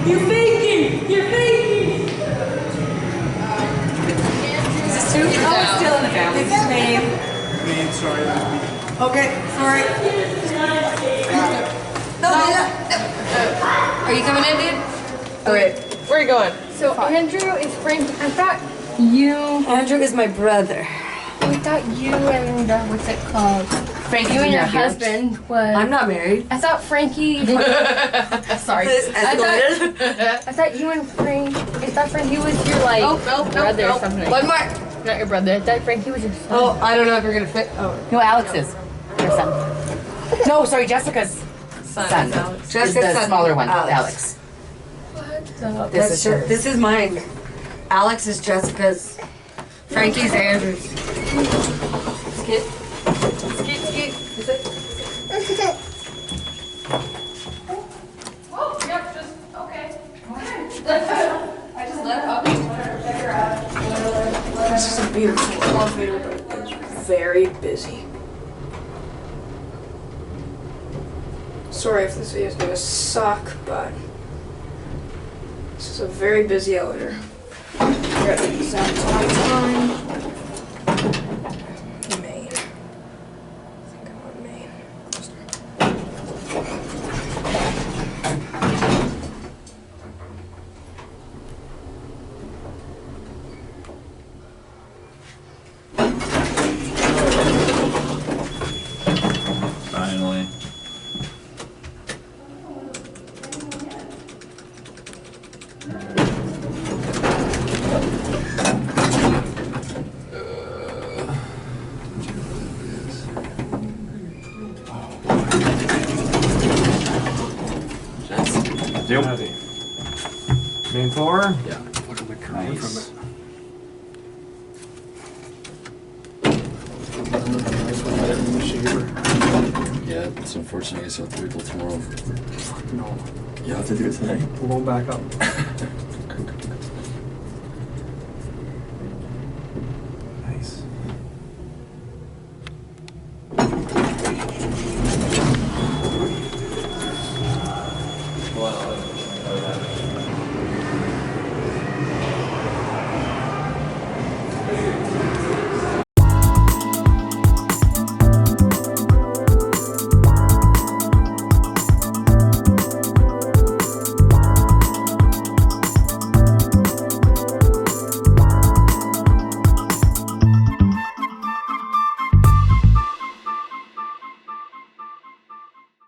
You're faking! You're faking! Is this two? Oh, it's still in the family. This is Maine. Maine, sorry. Okay, sorry. No. Are you coming in, dude? Alright. Where are you going? So Andrew is Frank. I thought you. Andrew is my brother. I thought you and what's it called? Frankie, You and your husband was. I'm not married. I thought Frankie. Sorry. I thought you and Frank. I thought Frankie was your like brother or something. One more. Not your brother. I thought Frankie was your son. Oh, I don't know if you're gonna fit. Oh. No, Alex's. Her son. No, sorry, Jessica's son. Jessica's Is the son, smaller one, Alex. Alex. This is hers. This is mine. Alex is Jessica's. Frankie's Andrew's. Skit. Skit. Is it? Oh, yep. Just okay. I just let her up and check her out. This is a beautiful elevator, but it's very busy. Sorry if this video is gonna suck, but this is a very busy elevator. Got the exact time. Maine. I think I'm on Maine. Finally. Yep. Main floor? Yeah. Look at the curve Nice. from it. Yeah, it's unfortunate I guess I'll have to wait till tomorrow. Fuck no. You have to do it tonight? We're going back up.